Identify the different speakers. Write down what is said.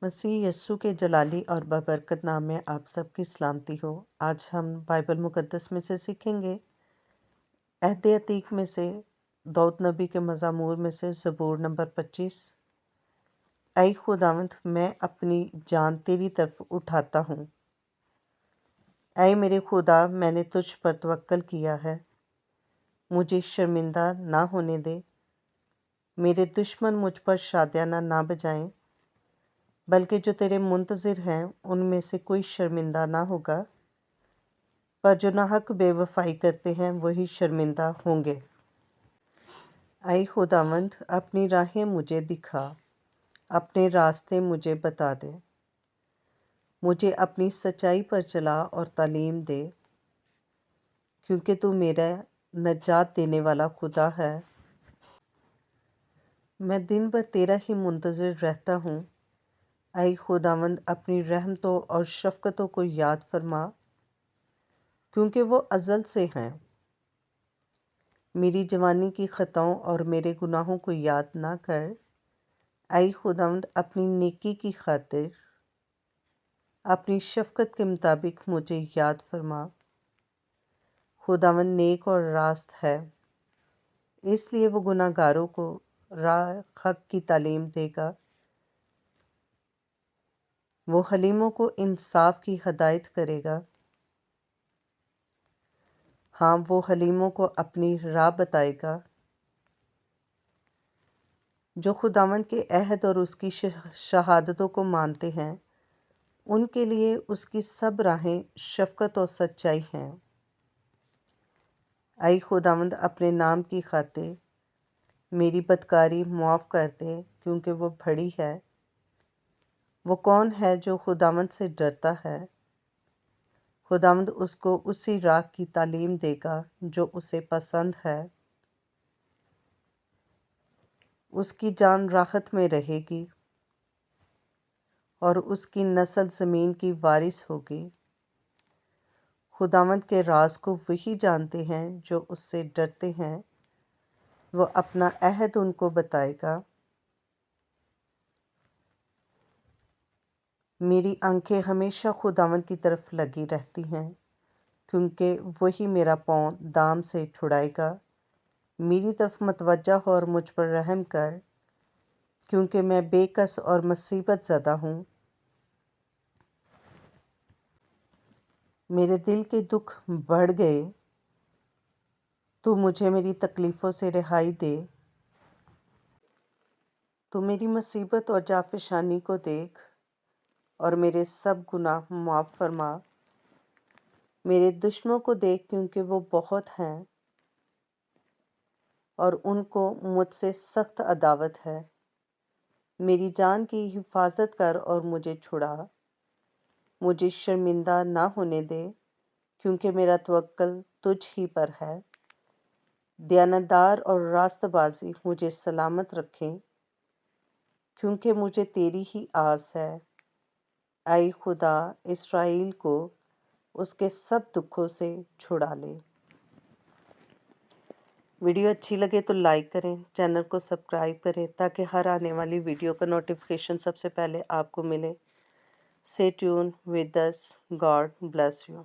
Speaker 1: मसीह यस्सु के जलाली और बबरकत नाम में आप सबकी सलामती हो। आज हम बाइबल मुकद्दस में से सीखेंगे अहद अतीक में से दाऊद नबी के मज़ामूर में से ज़बूर नंबर 25। ऐ खुदावंद, मैं अपनी जान तेरी तरफ उठाता हूँ। ऐ मेरे खुदा, मैंने तुझ पर तवक्कल किया है, मुझे शर्मिंदा ना होने दे। मेरे दुश्मन मुझ पर शादियाना ना बजाएं, बल्कि जो तेरे मुंतज़िर हैं उनमें से कोई शर्मिंदा ना होगा, पर जो नाहक बेवफाई करते हैं वही शर्मिंदा होंगे। ऐ खुदावंद, अपनी राहें मुझे दिखा, अपने रास्ते मुझे बता दे। मुझे अपनी सच्चाई पर चला और तालीम दे, क्योंकि तू मेरा नजात देने वाला खुदा है। मैं दिन भर तेरा ही मुंतज़िर रहता हूँ। ऐ खुदावंद, अपनी रहमतों और शफ़क़तों को याद फरमा, क्योंकि वो अज़ल से हैं। मेरी जवानी की ख़ताओं और मेरे गुनाहों को याद ना कर। ऐ खुदावंद, अपनी नेकी की खातिर अपनी शफ़क़त के मुताबिक मुझे याद फरमा। खुदावंद नेक और रास्त है, इसलिए वो गुनाहगारों को राह हक़ की तालीम देगा। वो हलीमों को इंसाफ की हदायत करेगा। हाँ, वो हलीमों को अपनी राह बताएगा। जो खुदावंद के अहद और उसकी शहादतों को मानते हैं, उनके लिए उसकी सब राहें शफ़क़त और सच्चाई हैं। ऐ खुदावंद, अपने नाम की खातिर मेरी बदकारी मुआफ़ कर दे, क्योंकि वो बड़ी है। वो कौन है जो खुदावंद से डरता है? खुदावंद उसको उसी राह की तालीम देगा जो उसे पसंद है। उसकी जान राहत में रहेगी और उसकी नस्ल ज़मीन की वारिस होगी। खुदावंद के राज को वही जानते हैं जो उससे डरते हैं। वो अपना अहद उनको बताएगा। मेरी आंखें हमेशा खुदावंद की तरफ लगी रहती हैं, क्योंकि वही मेरा पाँव दाम से छुड़ाएगा। मेरी तरफ मतवज्जा हो और मुझ पर रहम कर, क्योंकि मैं बेकस और मुसीबत ज़दा हूँ। मेरे दिल के दुख बढ़ गए। तू मुझे मेरी तकलीफ़ों से रिहाई दे। तू मेरी मुसीबत और जाफ़िशानी को देख और मेरे सब गुनाह माफ़ फरमा। मेरे दुश्मनों को देख, क्योंकि वो बहुत हैं और उनको मुझसे सख्त अदावत है। मेरी जान की हिफाजत कर और मुझे छुड़ा। मुझे शर्मिंदा ना होने दे, क्योंकि मेरा तवक्कल तुझ ही पर है। दयानतदार और रास्तबाज़ी मुझे सलामत रखें, क्योंकि मुझे तेरी ही आस है। ऐ खुदा, इस्राएल को उसके सब दुखों से छुड़ा ले। वीडियो अच्छी लगे तो लाइक करें, चैनल को सब्सक्राइब करें, ताकि हर आने वाली वीडियो का नोटिफिकेशन सबसे पहले आपको मिले। Stay tune with us. God bless you.